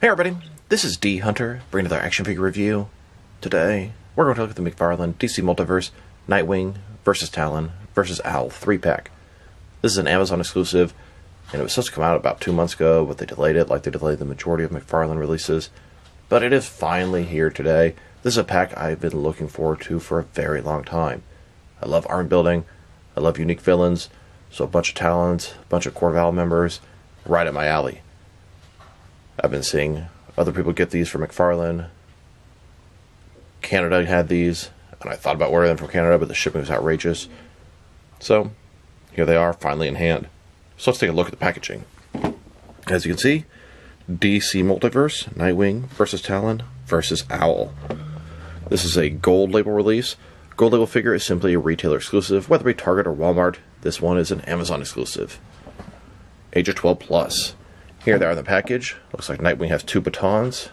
Hey everybody, this is D Hunter, bringing another action figure review. Today, we're going to look at the McFarlane DC Multiverse Nightwing vs. Talon vs. Owl 3-pack. This is an Amazon exclusive, and it was supposed to come out about 2 months ago, but they delayed it like they delayed the majority of McFarlane releases. But it is finally here today. This is a pack I've been looking forward to for a very long time. I love army building, I love unique villains, so a bunch of Talons, a bunch of Court of Owl members, right at my alley. I've been seeing other people get these from McFarlane. Canada had these, and I thought about ordering them from Canada, but the shipping was outrageous. So, here they are, finally in hand. So let's take a look at the packaging. As you can see, DC Multiverse, Nightwing vs. Talon vs. Owl. This is a gold label release. Gold label figure is simply a retailer exclusive, whether it be Target or Walmart. This one is an Amazon exclusive. Age of 12 plus. Here they are in the package. Looks like Nightwing has 2 batons.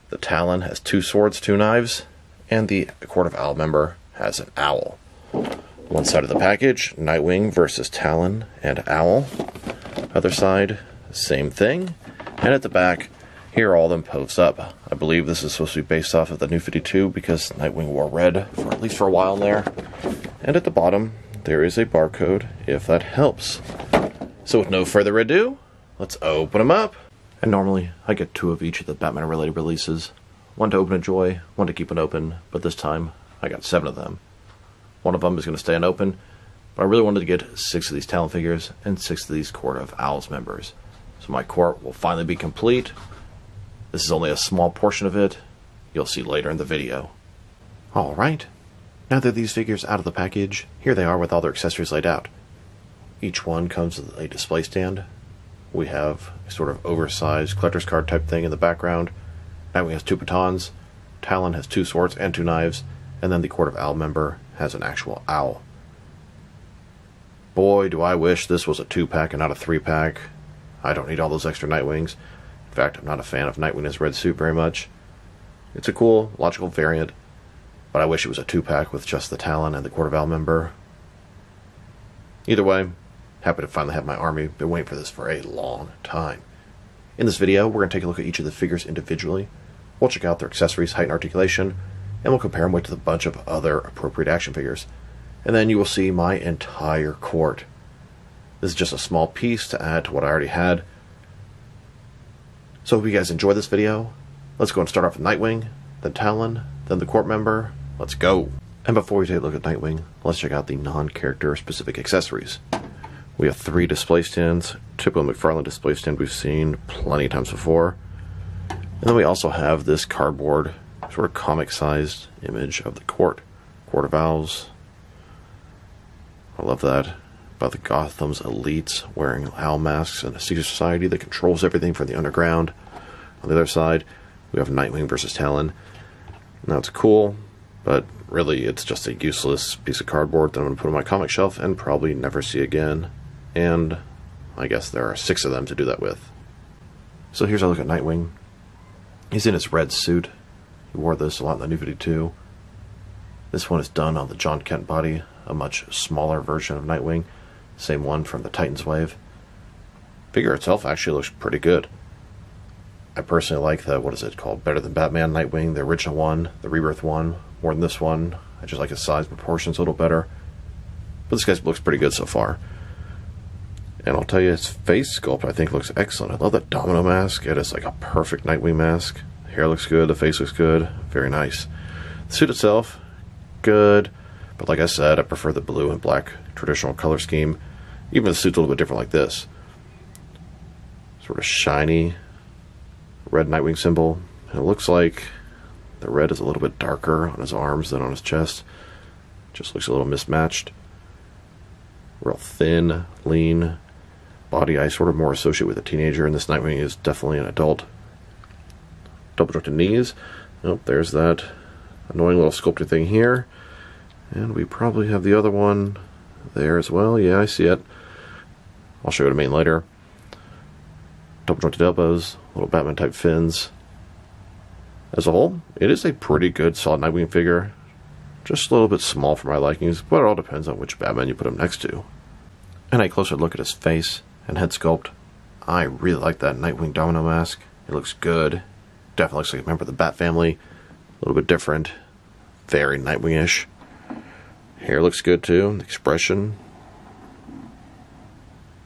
The Talon has 2 swords, 2 knives. And the Court of Owl member has an owl. One side of the package, Nightwing versus Talon and Owl. Other side, same thing. And at the back, here all of them pose up. I believe this is supposed to be based off of the New 52 because Nightwing wore red for at least for a while there. And at the bottom, there is a barcode if that helps. So with no further ado, let's open them up. And normally, I get 2 of each of the Batman-related releases. One to open enjoy, one to keep an open, but this time, I got 7 of them. One of them is going to stay unopened, but I really wanted to get 6 of these Talon figures and 6 of these Court of Owls members. So my court will finally be complete. This is only a small portion of it. You'll see later in the video. Alright, now that these figures out of the package, here they are with all their accessories laid out. Each one comes with a display stand. We have a sort of oversized collector's card type thing in the background. Nightwing has 2 batons, Talon has 2 swords and 2 knives, and then the Court of Owl member has an actual owl. Boy, do I wish this was a 2-pack and not a 3-pack. I don't need all those extra Nightwings. In fact, I'm not a fan of Nightwing in his red suit very much. It's a cool, logical variant, but I wish it was a 2-pack with just the Talon and the Court of Owl member. Either way, happy to finally have my army. Been waiting for this for a long time. In this video, we're going to take a look at each of the figures individually. We'll check out their accessories, height, and articulation, and we'll compare them with a bunch of other appropriate action figures. And then you will see my entire court. This is just a small piece to add to what I already had. So if you guys enjoy this video, let's go and start off with Nightwing, then Talon, then the court member. Let's go! And before we take a look at Nightwing, let's check out the non-character specific accessories. We have 3 display stands, typical McFarlane display stand we've seen plenty of times before. And then we also have this cardboard, sort of comic-sized image of the Court of Owls. I love that. About the Gothams Elite wearing owl masks and a secret society that controls everything from the underground. On the other side, we have Nightwing versus Talon. Now it's cool, but really it's just a useless piece of cardboard that I'm going to put on my comic shelf and probably never see again. And I guess there are 6 of them to do that with. So here's a look at Nightwing. He's in his red suit. He wore this a lot in the New 52. This one is done on the John Kent body, a much smaller version of Nightwing. Same one from the Titans wave. Figure itself actually looks pretty good. I personally like the, what is it called, Better Than Batman Nightwing, the original one, the Rebirth one, more than this one. I just like his size proportions a little better. But this guy looks pretty good so far. And I'll tell you, his face sculpt I think looks excellent. I love that domino mask. It is like a perfect Nightwing mask. The hair looks good, the face looks good. Very nice. The suit itself, good. But like I said, I prefer the blue and black traditional color scheme. Even the suit's a little bit different like this. Sort of shiny red Nightwing symbol. And it looks like the red is a little bit darker on his arms than on his chest. Just looks a little mismatched. Real thin, lean body I sort of more associate with a teenager, and this Nightwing is definitely an adult. Double jointed knees. Oh, there's that annoying little sculpted thing here. And we probably have the other one there as well. Yeah, I see it. I'll show you what I mean later. Double jointed elbows, little Batman type fins. As a whole, it is a pretty good solid Nightwing figure. Just a little bit small for my likings, but it all depends on which Batman you put him next to. And a closer look at his face and head sculpt. I really like that Nightwing domino mask. It looks good. Definitely looks like a member of the Bat family. A little bit different. Very Nightwing-ish. Hair looks good too. The expression.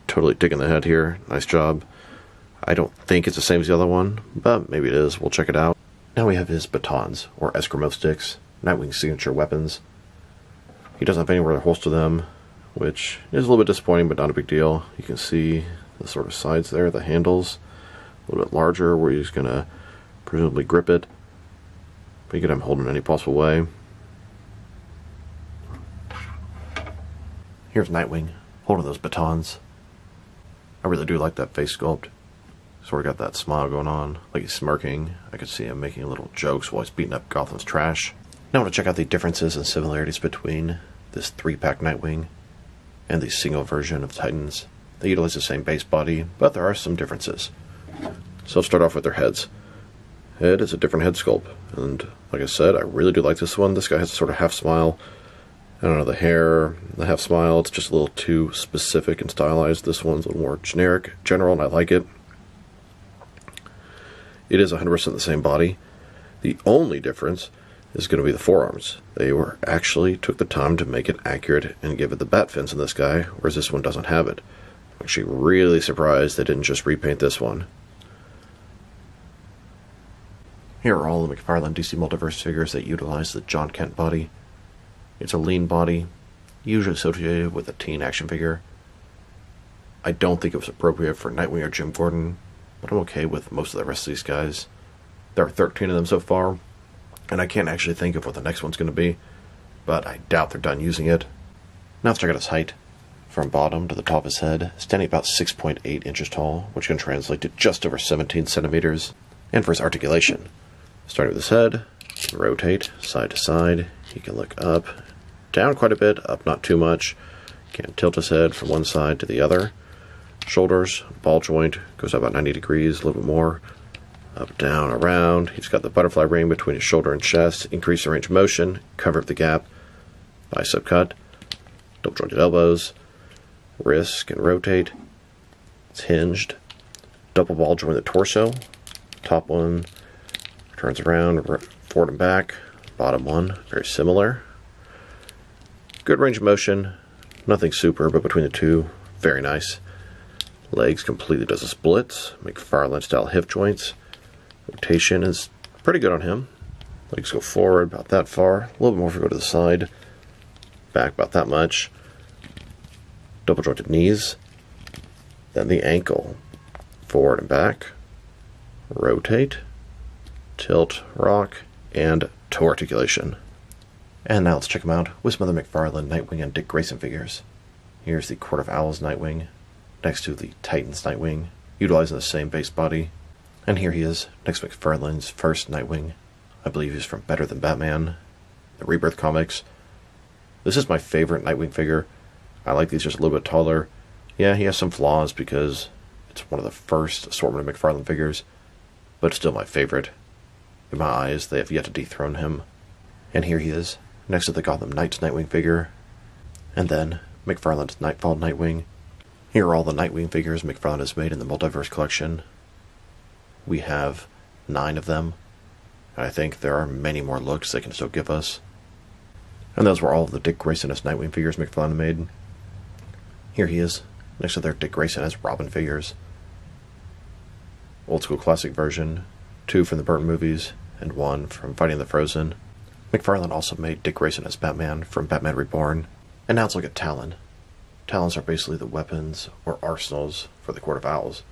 Totally digging the head here. Nice job. I don't think it's the same as the other one, but maybe it is. We'll check it out. Now we have his batons, or Eskrimo sticks. Nightwing's signature weapons. He doesn't have anywhere to holster them, which is a little bit disappointing, but not a big deal. You can see the sort of sides there, the handles. A little bit larger, where he's going to presumably grip it. But you can have him hold it in any possible way. Here's Nightwing, holding those batons. I really do like that face sculpt. Sort of got that smile going on, like he's smirking. I could see him making little jokes while he's beating up Gotham's trash. Now I want to check out the differences and similarities between this 3-pack Nightwing and the single version of Titans. They utilize the same base body, but there are some differences. So let's start off with their heads. Head is a different head sculpt, and like I said, I really do like this one. This guy has a sort of half smile. I don't know, the hair, the half smile, it's just a little too specific and stylized. This one's a little more generic, general, and I like it. It is 100% the same body. The only difference is going to be the forearms. They actually took the time to make it accurate and give it the bat fins in this guy, whereas this one doesn't have it. I'm actually really surprised they didn't just repaint this one. Here are all the McFarlane DC Multiverse figures that utilize the John Kent body. It's a lean body, usually associated with a teen action figure. I don't think it was appropriate for Nightwing or Jim Gordon, but I'm okay with most of the rest of these guys. There are 13 of them so far, and I can't actually think of what the next one's going to be, but I doubt they're done using it. Now let's check out his height. From bottom to the top of his head, standing about 6.8 inches tall, which can translate to just over 17 centimeters. And for his articulation, starting with his head, he can rotate side to side, he can look up, down quite a bit, up not too much, he can tilt his head from one side to the other. Shoulders, ball joint, goes up about 90 degrees, a little bit more. Up, down, around. He's got the butterfly ring between his shoulder and chest. Increase the range of motion. Cover up the gap. Bicep cut. Double jointed elbows. Wrists can rotate. It's hinged. Double ball joint the torso. Top one turns around, forward and back. Bottom one, very similar. Good range of motion. Nothing super, but between the two, very nice. Legs completely does the splits, McFarlane style hip joints. Rotation is pretty good on him. Legs go forward about that far, a little bit more if we go to the side. Back about that much. Double jointed knees. Then the ankle. Forward and back. Rotate. Tilt, rock, and toe articulation. And now let's check them out with some other McFarlane, Nightwing, and Dick Grayson figures. Here's the Court of Owls Nightwing, next to the Titans Nightwing, utilizing the same base body. And here he is, next to McFarlane's first Nightwing. I believe he's from Better Than Batman, the Rebirth comics. This is my favorite Nightwing figure. I like these just a little bit taller. Yeah, he has some flaws because it's one of the first assortment of McFarlane figures, but still my favorite. In my eyes, they have yet to dethrone him. And here he is, next to the Gotham Knights Nightwing figure. And then, McFarlane's Nightfall Nightwing. Here are all the Nightwing figures McFarlane has made in the Multiverse collection. We have 9 of them. And I think there are many more looks they can still give us. And those were all of the Dick Grayson as Nightwing figures McFarlane made. Here he is, next to their Dick Grayson as Robin figures. Old school classic version, 2 from the Burton movies, and 1 from Fighting the Frozen. McFarlane also made Dick Grayson as Batman from Batman Reborn. And now let's look at Talon. Talons are basically the weapons or arsenals for the Court of Owls.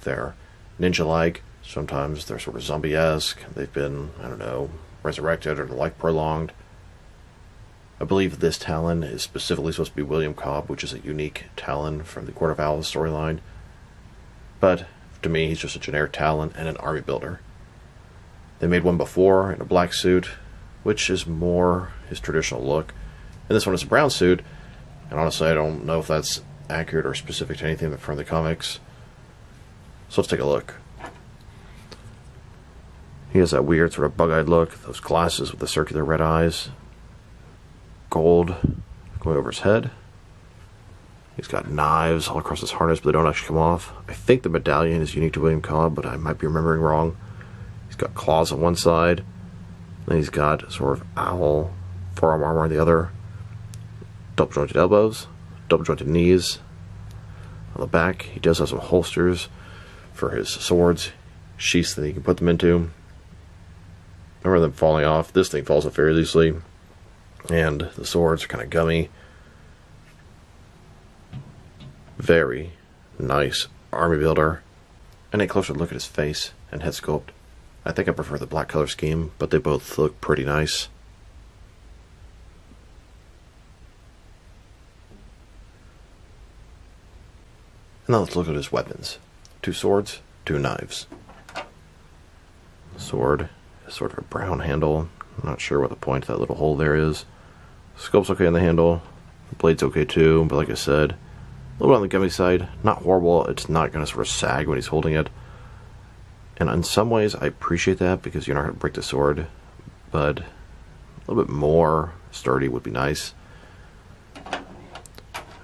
They're ninja-like, sometimes they're sort of zombie-esque, they've been, I don't know, resurrected or life prolonged. I believe this Talon is specifically supposed to be William Cobb, which is a unique Talon from the Court of Owls storyline. But to me, he's just a generic Talon and an army builder. They made one before in a black suit, which is more his traditional look. And this one is a brown suit, and honestly I don't know if that's accurate or specific to anything from the comics. So let's take a look. He has that weird sort of bug-eyed look, those glasses with the circular red eyes. Gold going over his head. He's got knives all across his harness, but they don't actually come off. I think the medallion is unique to William Cobb, but I might be remembering wrong. He's got claws on one side. Then he's got sort of owl forearm armor on the other. Double jointed elbows, double jointed knees. On the back, he does have some holsters for his swords, sheaths that he can put them into. Remember them falling off. This thing falls off very loosely. And the swords are kind of gummy. Very nice army builder. And a closer look at his face and head sculpt. I think I prefer the black color scheme, but they both look pretty nice. And now let's look at his weapons. 2 swords, 2 knives. The sword is sort of a brown handle. I'm not sure what the point of that little hole there is. Sculpt's okay on the handle. The blade's okay too, but like I said, a little bit on the gummy side. Not horrible. It's not going to sort of sag when he's holding it. And in some ways, I appreciate that because you're not going to break the sword. But a little bit more sturdy would be nice. And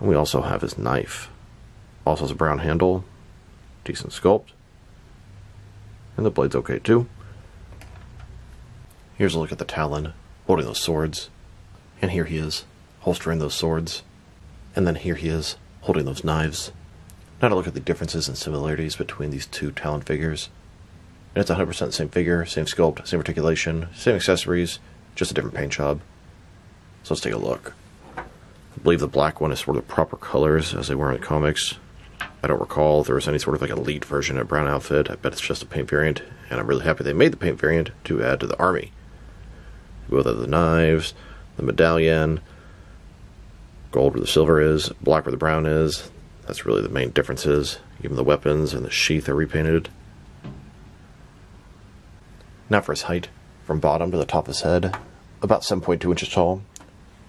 we also have his knife. Also has a brown handle. Decent sculpt. And the blade's okay too. Here's a look at the Talon holding those swords. And here he is, holstering those swords. And then here he is, holding those knives. Now to look at the differences and similarities between these 2 Talon figures. And it's 100% the same figure, same sculpt, same articulation, same accessories, just a different paint job. So let's take a look. I believe the black one is sort of the proper colors as they were in the comics. I don't recall if there was any sort of like elite version of brown outfit. I bet it's just a paint variant, and I'm really happy they made the paint variant to add to the army. Both of the knives, the medallion, gold where the silver is, black where the brown is. That's really the main differences. Even the weapons and the sheath are repainted. Now for his height, from bottom to the top of his head, about 7.2 inches tall,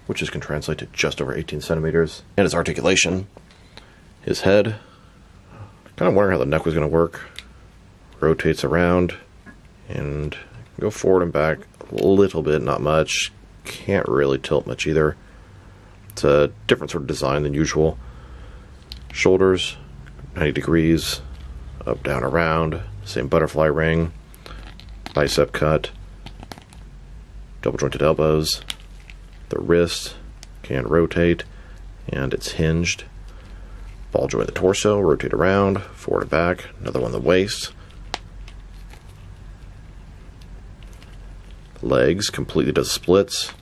which can translate to just over 18 centimeters. And his articulation, his head, kind of wondering how the neck was going to work. Rotates around and go forward and back a little bit, not much. Can't really tilt much either. It's a different sort of design than usual. Shoulders, 90 degrees, up, down, around, same butterfly ring, bicep cut, double jointed elbows, the wrist can rotate, and it's hinged. Ball joint the torso, rotate around, forward and back, another one the waist. Legs completely does splits.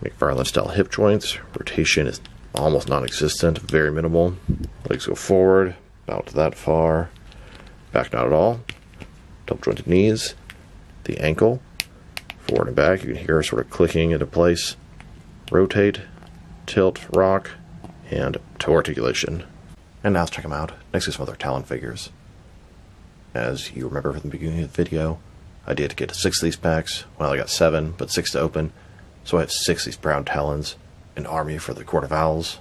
McFarlane style hip joints, rotation is almost non-existent, very minimal. Legs go forward, about that far, back not at all. Double jointed knees, the ankle, forward and back, you can hear sort of clicking into place. Rotate, tilt, rock, and toe articulation. And now let's check them out next to some other Talon figures. As you remember from the beginning of the video, I did get 6 of these packs. Well, I got 7, but 6 to open. So I have 6 of these brown Talons, an army for the Court of Owls.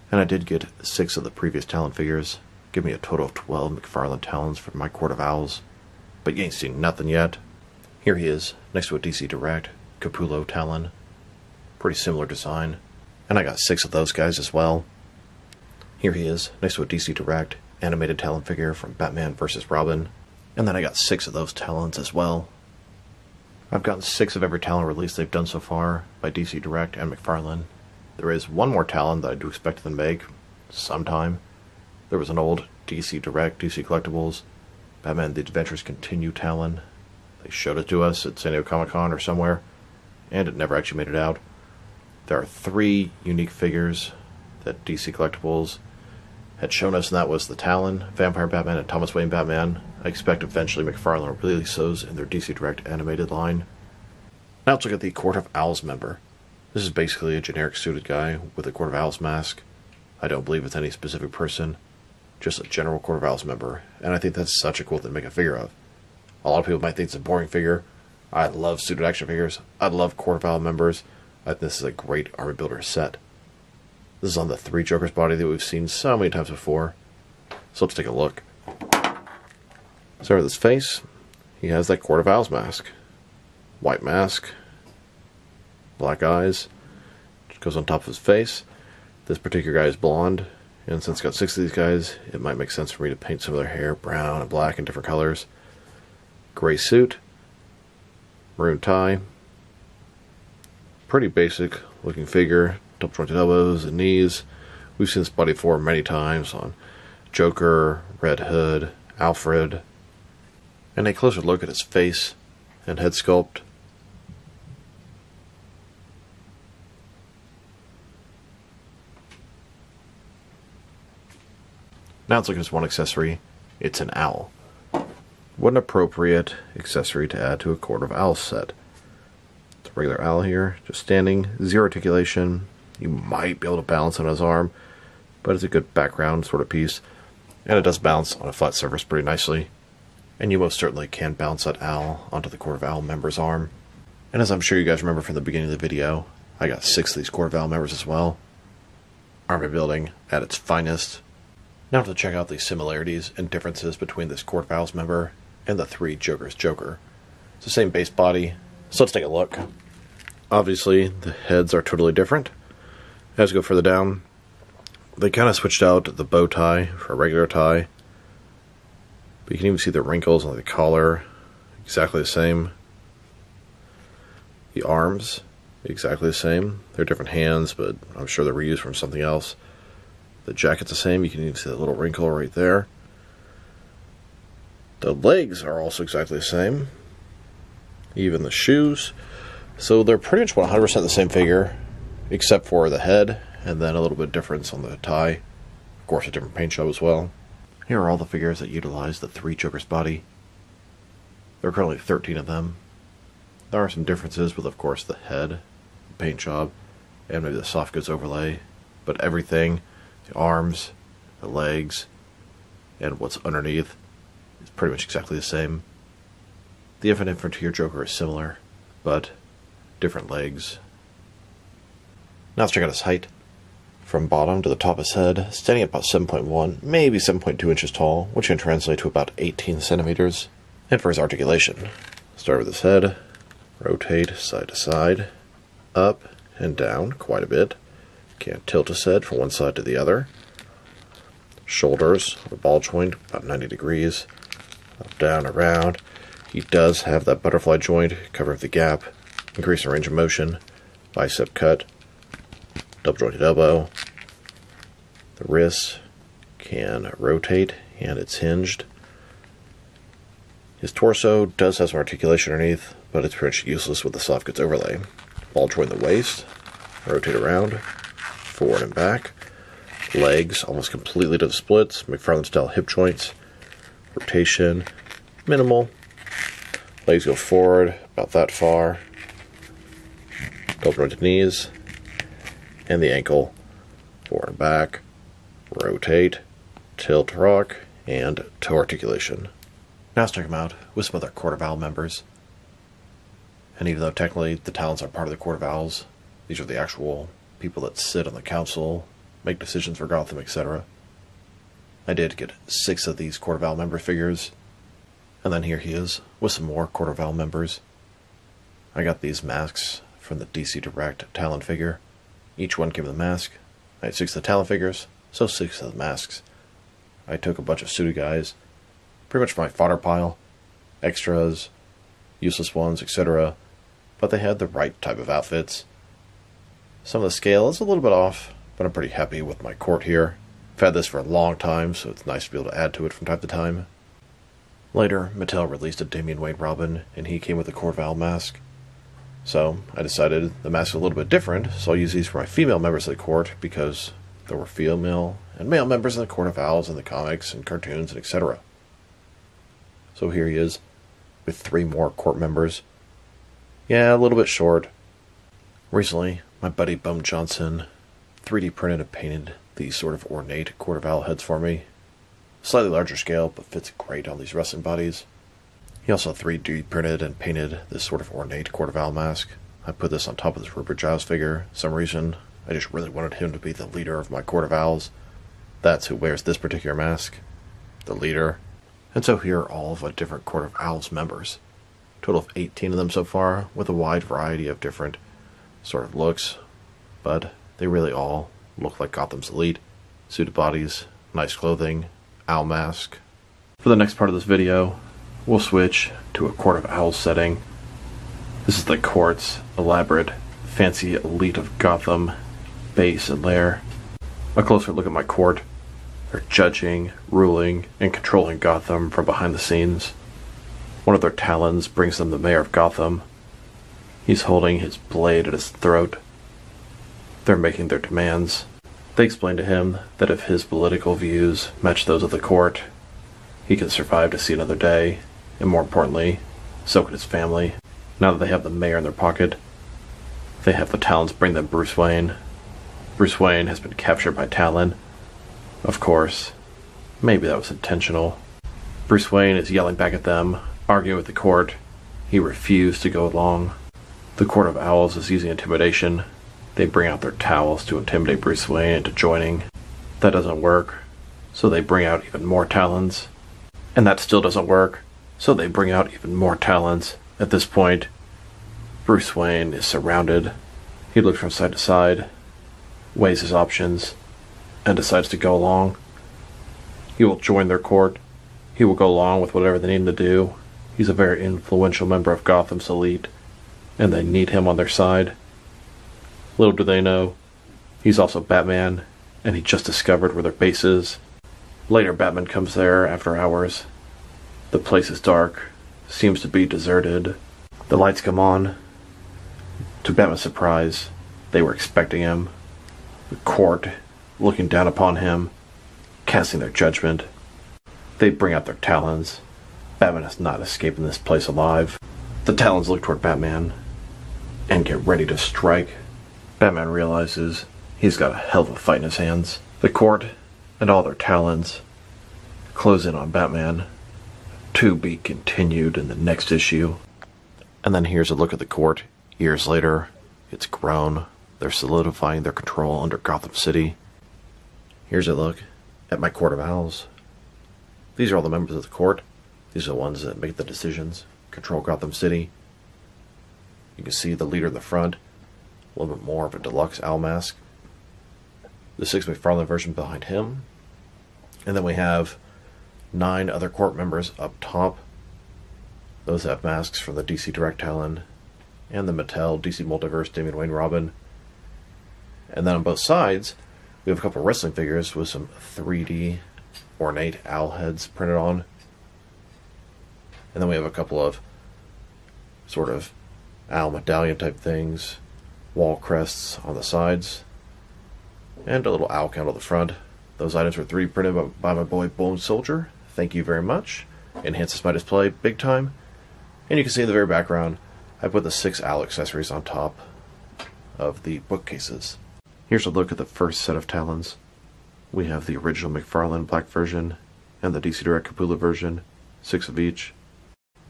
And I did get 6 of the previous Talon figures. Give me a total of 12 McFarlane Talons for my Court of Owls. But you ain't seen nothing yet. Here he is, next to a DC Direct Capullo Talon. Pretty similar design. And I got 6 of those guys as well. Here he is, next to a DC Direct animated Talon figure from Batman vs. Robin. And then I got 6 of those Talons as well. I've gotten 6 of every Talon release they've done so far by DC Direct and McFarlane. There is one more Talon that I do expect them to make sometime. There was an old DC Direct, DC Collectibles, Batman The Adventures Continue Talon. They showed it to us at San Diego Comic-Con or somewhere, and it never actually made it out. There are 3 unique figures that DC Collectibles had shown us, and that was the Talon, Vampire Batman, and Thomas Wayne Batman. I expect eventually McFarlane will release those in their DC Direct animated line. Now let's look at the Court of Owls member. This is basically a generic suited guy with a Court of Owls mask. I don't believe it's any specific person, just a general Court of Owls member, and I think that's such a cool thing to make a figure of. A lot of people might think it's a boring figure. I love suited action figures. I love Court of Owl members. I think this is a great army builder set. This is on the 3 Jokers body that we've seen so many times before. So let's take a look. Start with his face. He has that Court of Owls mask. White mask. Black eyes. Just goes on top of his face. This particular guy is blonde, and since it's got 6 of these guys, it might make sense for me to paint some of their hair brown and black in different colors. Gray suit, maroon tie, pretty basic looking figure, double jointed elbows and knees. We've seen this body before many times on Joker, Red Hood, Alfred. And a closer look at his face and head sculpt. Now let's look at this one accessory. It's an owl. What an appropriate accessory to add to a Court of Owls set. It's a regular owl here, just standing, 0 articulation. You might be able to balance on his arm, but it's a good background sort of piece. And it does bounce on a flat surface pretty nicely. And you most certainly can bounce that owl onto the Court of Owl member's arm. And as I'm sure you guys remember from the beginning of the video, I got 6 of these Court of Owl members as well. Army building at its finest. Now to check out the similarities and differences between this Court of Owls member and the 3 Joker's Joker. It's the same base body, so let's take a look. Obviously, the heads are totally different. As we go further down, they kind of switched out the bow tie for a regular tie. But you can even see the wrinkles on the collar, exactly the same. The arms, exactly the same. They're different hands, but I'm sure they're reused from something else. The jacket's the same, you can even see the little wrinkle right there. The legs are also exactly the same. Even the shoes. So they're pretty much 100% the same figure, except for the head, and then a little bit of difference on the tie. Of course, a different paint job as well. Here are all the figures that utilize the 3 Joker's body. There are currently 13 of them. There are some differences with, of course, the head, the paint job, and maybe the soft goods overlay. But everything, the arms, the legs, and what's underneath is pretty much exactly the same. The Infinite Frontier Joker is similar, but different legs. Now let's check out his height. From bottom to the top of his head, standing at about 7.1, maybe 7.2 inches tall, which can translate to about 18 centimeters. And for his articulation, start with his head, rotate side to side, up and down quite a bit. Can't tilt his head from one side to the other. Shoulders, a ball joint, about 90 degrees, up, down, around. He does have that butterfly joint covering the gap, increasing range of motion, bicep cut, double jointed elbow. The wrist can rotate and it's hinged. His torso does have some articulation underneath, but it's pretty much useless with the soft goods overlay. Ball joint the waist, rotate around, forward and back. Legs almost completely to the splits, McFarlane style hip joints. Rotation, minimal. Legs go forward, about that far. Double jointed knees. And the ankle, forward and back, rotate, tilt rock, and toe articulation. Now let's check them out with some other Court of Owl members. And even though technically the Talons are part of the Court of Owls, these are the actual people that sit on the council, make decisions for Gotham, etc. I did get 6 of these Court of Owl member figures, and then here he is with some more Court of Owl members. I got these masks from the DC Direct Talon figure. Each one came with a mask. I had 6 of the Talon figures, so 6 of the masks. I took a bunch of suited guys, pretty much my fodder pile, extras, useless ones, etc. But they had the right type of outfits. Some of the scale is a little bit off, but I'm pretty happy with my court here. I've had this for a long time, so it's nice to be able to add to it from time to time. Later, Mattel released a Damian Wayne Robin, and he came with a Court of Owl mask. So I decided the mask is a little bit different, so I'll use these for my female members of the court, because there were female and male members in the Court of Owls in the comics and cartoons and etc. So here he is, with 3 more court members. Yeah, a little bit short. Recently, my buddy Bum Johnson 3D printed and painted these sort of ornate Court of Owl heads for me. Slightly larger scale, but fits great on these wrestling bodies. He also 3D printed and painted this sort of ornate Court of Owl mask. I put this on top of this Rupert Giles figure. For some reason, I just really wanted him to be the leader of my Court of Owls. That's who wears this particular mask. The leader. And so here are all of the different Court of Owls members. Total of 18 of them so far, with a wide variety of different sort of looks. But they really all look like Gotham's Elite, suited bodies, nice clothing, owl mask. For the next part of this video, we'll switch to a Court of Owls setting. This is the Court's elaborate, fancy elite of Gotham base and lair. A closer look at my court. They're judging, ruling, and controlling Gotham from behind the scenes. One of their talons brings them the mayor of Gotham. He's holding his blade at his throat. They're making their demands. They explain to him that if his political views match those of the court, he can survive to see another day, and more importantly, so can his family. Now that they have the mayor in their pocket, they have the Talons bring them Bruce Wayne. Bruce Wayne has been captured by Talon. Of course, maybe that was intentional. Bruce Wayne is yelling back at them, arguing with the court. He refused to go along. The Court of Owls is using intimidation. They bring out their towels to intimidate Bruce Wayne into joining. That doesn't work, so they bring out even more Talons. And that still doesn't work, so they bring out even more Talons. At this point, Bruce Wayne is surrounded. He looks from side to side, weighs his options, and decides to go along. He will join their court. He will go along with whatever they need him to do. He's a very influential member of Gotham's Elite, and they need him on their side. Little do they know, he's also Batman, and he just discovered where their base is. Later, Batman comes there after hours. The place is dark, seems to be deserted. The lights come on. To Batman's surprise, they were expecting him. The court, looking down upon him, casting their judgment. They bring out their Talons. Batman is not escaping this place alive. The Talons look toward Batman and get ready to strike. Batman realizes he's got a hell of a fight in his hands. The court and all their Talons close in on Batman. To be continued in the next issue. And then here's a look at the court. Years later, it's grown. They're solidifying their control under Gotham City. Here's a look at my Court of Owls. These are all the members of the court. These are the ones that make the decisions, control Gotham City. You can see the leader in the front, a little bit more of a deluxe owl mask. The 6 McFarlane version behind him. And then we have 9 other court members up top. Those have masks from the DC Direct Talon and the Mattel DC Multiverse Damian Wayne Robin. And then on both sides, we have a couple of wrestling figures with some 3D ornate owl heads printed on. And then we have a couple of sort of owl medallion type things, wall crests on the sides, and a little owl count on the front. Those items were 3D printed by my boy Bone Soldier. Thank you very much. Enhances my display big time. And you can see in the very background, I put the 6 owl accessories on top of the bookcases. Here's a look at the first set of Talons. We have the original McFarlane black version and the DC Direct Capullo version, 6 of each.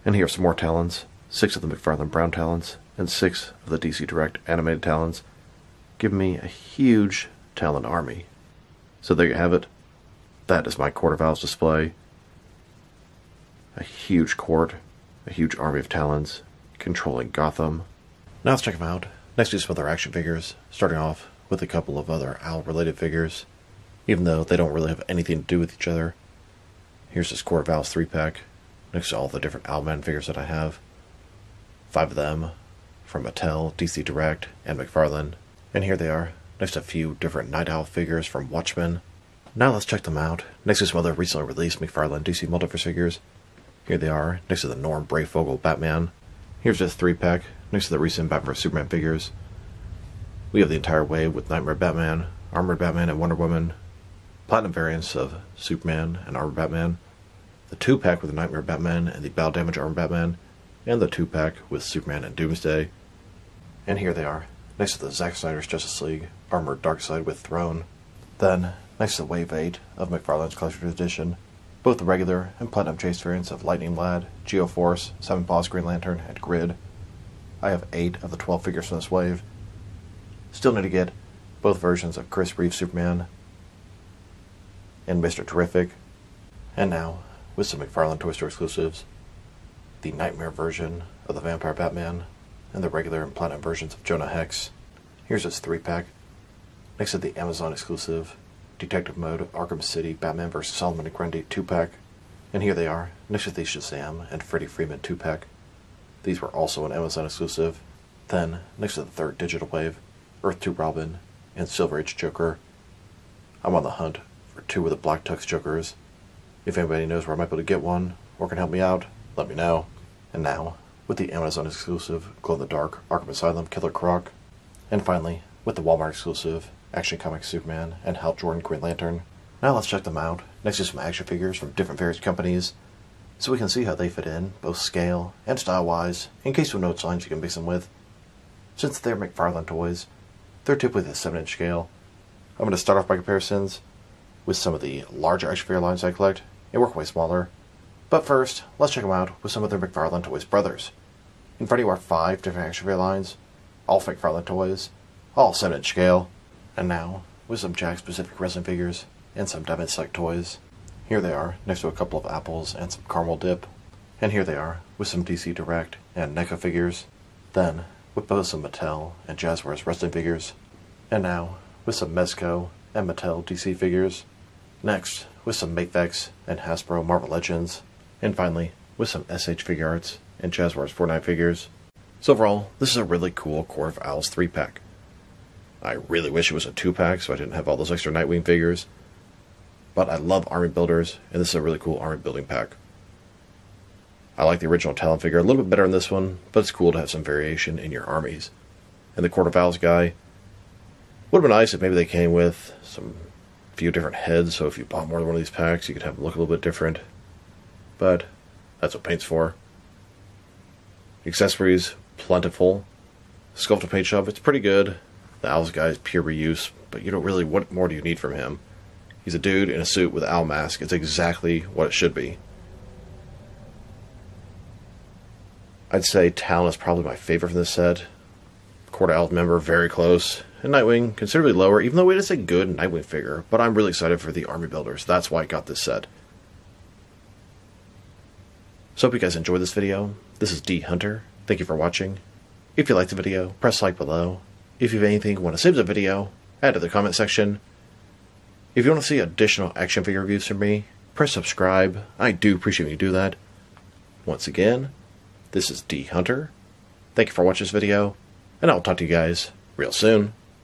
And here are some more Talons, 6 of the McFarlane brown Talons and 6 of the DC Direct animated Talons, giving me a huge Talon army. So there you have it. That is my Court of Owls display. A huge court, a huge army of Talons, controlling Gotham. Now let's check them out. Next we have some other action figures, starting off with a couple of other owl-related figures, even though they don't really have anything to do with each other. Here's this Court of Owls 3-pack, next to all the different Owlman figures that I have. 5 of them from Mattel, DC Direct, and McFarlane. And here they are, next to a few different Night Owl figures from Watchmen. Now let's check them out. Next is some other recently released McFarlane DC Multiverse figures. Here they are, next to the Norm Brayfogle Batman. Here's this 3-pack, next to the recent Batman vs Superman figures. We have the entire wave with Nightmare Batman, Armored Batman, and Wonder Woman. Platinum variants of Superman and Armored Batman. The 2-pack with the Nightmare Batman and the Battle Damage Armored Batman. And the 2-pack with Superman and Doomsday. And here they are, next to the Zack Snyder's Justice League, Armored Darkseid with Throne. Then, next to Wave 8 of McFarlane's Collector's Edition, both the regular and Platinum Chase variants of Lightning Lad, Geoforce, 7 Boss Green Lantern, and Grid. I have 8 of the 12 figures from this wave. Still need to get both versions of Chris Reeve's Superman and Mr. Terrific. And now, with some McFarlane Toy Store exclusives, the Nightmare version of the Vampire Batman, and the regular and Platinum versions of Jonah Hex. Here's this 3-pack. Next to the Amazon exclusive Detective Mode Arkham City Batman vs. Solomon and Grundy 2-pack. And here they are, next to the Shazam and Freddie Freeman 2-pack. These were also an Amazon exclusive. Then, next to the third Digital Wave, Earth 2 Robin and Silver Age Joker. I'm on the hunt for 2 of the Black Tux Jokers. If anybody knows where I might be able to get one, or can help me out, let me know. And now, with the Amazon exclusive Glow in the Dark Arkham Asylum Killer Croc. And finally, with the Walmart exclusive Action Comics Superman and Hal Jordan Green Lantern. Now let's check them out, next to some action figures from different various companies, so we can see how they fit in, both scale and style-wise, in case you know what signs you can mix them with. Since they're McFarlane toys, they're typically the 7-inch scale. I'm going to start off my comparisons with some of the larger action figure lines I collect, and work way smaller. But first, let's check them out with some of their McFarlane Toys brothers. In front of you are 5 different action figure lines, all McFarlane toys, all 7-inch scale. And now, with some Jack-specific resin figures and some Diamond Select toys. Here they are, next to a couple of apples and some caramel dip. And here they are, with some DC Direct and NECA figures. Then, with both some Mattel and Jazzwares wrestling figures. And now, with some Mezco and Mattel DC figures. Next, with some Mafex and Hasbro Marvel Legends. And finally, with some SH Figure Arts and Jazzwares Fortnite figures. So overall, this is a really cool Court of Owls 3-pack. I really wish it was a 2-pack so I didn't have all those extra Nightwing figures. But I love army builders, and this is a really cool army building pack. I like the original Talon figure a little bit better in this one, but it's cool to have some variation in your armies. And the Court of Owls guy, would have been nice if maybe they came with some few different heads, so if you bought more than one of these packs, you could have them look a little bit different. But that's what paint's for. Accessories, plentiful. Sculpted paint shop, it's pretty good. The Owls guy is pure reuse, but you don't really, what more do you need from him? He's a dude in a suit with an owl mask. It's exactly what it should be. I'd say Talon is probably my favorite from this set. Court of Owls member, very close. And Nightwing, considerably lower, even though it is a good Nightwing figure. But I'm really excited for the army builders. That's why I got this set. So hope you guys enjoyed this video. This is D Hunter. Thank you for watching. If you liked the video, press like below. If you have anything you want to say to the video, add to the comment section. If you want to see additional action figure reviews from me, press subscribe. I do appreciate when you do that. Once again, this is D Hunter. Thank you for watching this video, and I'll talk to you guys real soon.